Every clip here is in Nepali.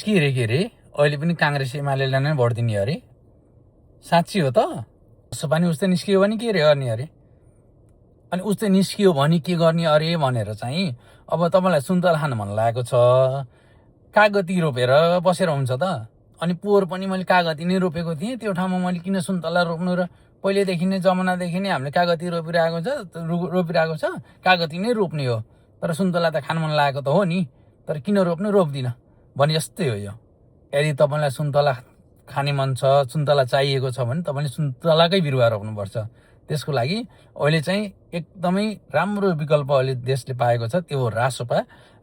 के अरे अहिले पनि काङ्ग्रेस एमालेलाई नै भोट दिने अरे साँच्ची हो त सपा नि उस्तै निस्कियो भने के रे गर्ने अरे अनि उस्तै निस्कियो भने के गर्ने अरे भनेर चाहिँ अब तपाईँलाई सुन्तला खान मन लागेको छ कागती रोपेर बसेर हुन्छ त अनि पोहोर पनि मैले कागती नै रोपेको थिएँ त्यो ठाउँमा मैले किन सुन्तला रोप्नु र पहिलेदेखि नै जमानादेखि नै हामीले कागती रोपिरहेको छ कागती नै रोप्ने हो तर सुन्तला त खान मन लागेको त हो नि तर किन रोप्नु रोप्दिनँ भने जस्तै हो यो यदि तपाईँलाई सुन्तला खाने मन छ सुन्तला चाहिएको छ भने तपाईँले सुन्तलाकै बिरुवा रोप्नुपर्छ त्यसको लागि अहिले चाहिँ एकदमै राम्रो विकल्प अहिले देशले पाएको छ त्यो हो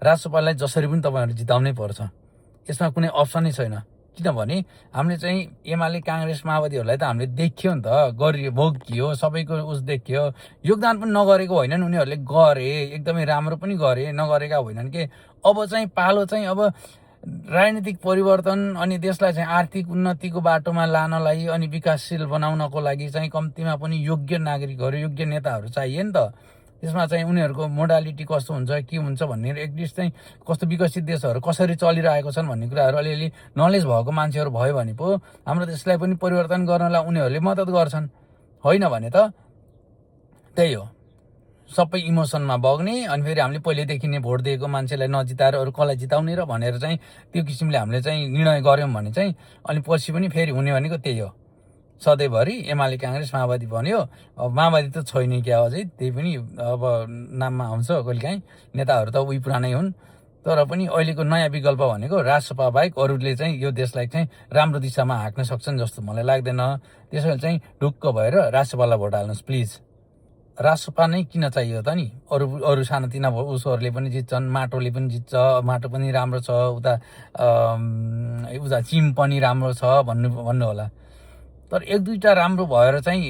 रासोपालाई जसरी पनि तपाईँहरू जिताउनै पर्छ यसमा कुनै अप्सनै छैन किनभने हामीले चाहिँ एमाले काङ्ग्रेस माओवादीहरूलाई त हामीले देखियो नि त गरियो भोगियो सबैको उस देखियो योगदान पनि नगरेको होइनन् उनीहरूले गरे एकदमै राम्रो पनि गरे नगरेका होइनन् के अब चाहिँ पालो चाहिँ अब राजनीतिक परिवर्तन अनि देशलाई चाहिँ आर्थिक उन्नतिको बाटोमा लानलाई अनि विकासशील बनाउनको लागि चाहिँ कम्तीमा पनि योग्य नागरिकहरू योग्य नेताहरू चाहिए नि त त्यसमा चाहिँ उनीहरूको मोडालिटी कस्तो हुन्छ के हुन्छ भन्ने एटलिस्ट चाहिँ कस्तो विकसित देशहरू कसरी चलिरहेको छन् भन्ने कुराहरू अलिअलि नलेज भएको मान्छेहरू भयो भने पो हाम्रो देशलाई पनि परिवर्तन गर्नलाई उनीहरूले मद्दत गर्छन् होइन भने त त्यही हो सबै इमोसनमा बग्ने अनि फेरि हामीले पहिलेदेखि नै भोट दिएको मान्छेलाई नजिताएर अरू कसलाई जिताउने र भनेर चाहिँ त्यो किसिमले हामीले चाहिँ निर्णय गऱ्यौँ भने चाहिँ अनि पछि पनि फेरि हुने भनेको त्यही हो सधैँभरि एमाले काङ्ग्रेस माओवादी भन्यो अब माओवादी त छैन क्या अझै त्यही पनि अब नाममा आउँछ कहिलेकाहीँ नेताहरू त उही पुरानै हुन् तर पनि अहिलेको नयाँ विकल्प भनेको राजसपा बाहेक अरूले चाहिँ यो देशलाई चाहिँ राम्रो दिशामा हाँक्न सक्छन् जस्तो मलाई लाग्दैन त्यसैले चाहिँ ढुक्क भएर राजसपालाई भोट हाल्नुहोस् प्लिज राजसपा नै किन चाहियो त नि अरू सानोतिना उसहरूले पनि जित्छन् माटोले पनि जित्छ माटो पनि राम्रो छ उता चिम पनि राम्रो छ भन्नु होला तर एक दुईवटा राम्रो भएर चाहिँ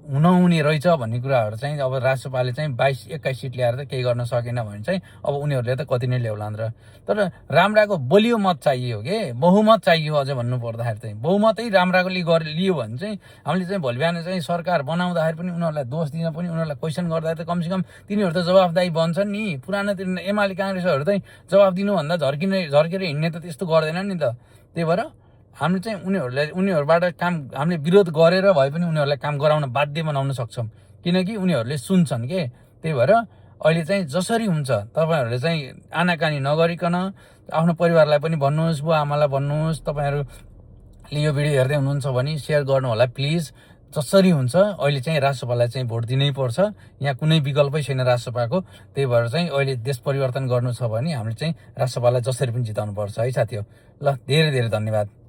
हुनहुने रहेछ भन्ने कुराहरू चाहिँ अब राजसपाले चाहिँ 22-21 सिट ल्याएर त केही गर्न सकेन भने चाहिँ अब उनीहरूले त कति नै ल्याउलान् र तर राम्राको बलियो मत चाहियो के बहुमत चाहियो अझ भन्नु पर्दाखेरि चाहिँ बहुमतै राम्राको लियो भने चाहिँ हामीले चाहिँ भोलि बिहान चाहिँ सरकार बनाउँदाखेरि पनि उनीहरूलाई दोष दिन पनि उनीहरूलाई क्वेसन गर्दाखेरि त कमसेकम तिनीहरू त जवाफदायी बन्छन् नि पुरानो एमाले काङ्ग्रेसहरू चाहिँ जवाफ दिनुभन्दा झर्केर हिँड्ने त त्यस्तो गर्दैनन् नि त त्यही भएर हामीले चाहिँ उनीहरूबाट काम हामीले विरोध गरेर भए पनि उनीहरूलाई काम गराउन बाध्य बनाउन सक्छौँ किनकि उनीहरूले सुन्छन् के त्यही भएर अहिले चाहिँ जसरी हुन्छ तपाईँहरूले चाहिँ आनाकानी नगरिकन आफ्नो परिवारलाई पनि भन्नुहोस् बुवा आमालाई भन्नुहोस् तपाईँहरूले यो भिडियो हेर्दै हुनुहुन्छ भने सेयर गर्नु होला प्लिज जसरी हुन्छ अहिले चाहिँ राजसपालाई चाहिँ भोट दिनै पर्छ यहाँ कुनै विकल्पै छैन राजसपाको त्यही भएर चाहिँ अहिले देश परिवर्तन गर्नु छ भने हामीले चाहिँ राजसपालाई जसरी पनि जिताउनु पर्छ है साथी हो ल धेरै धेरै धन्यवाद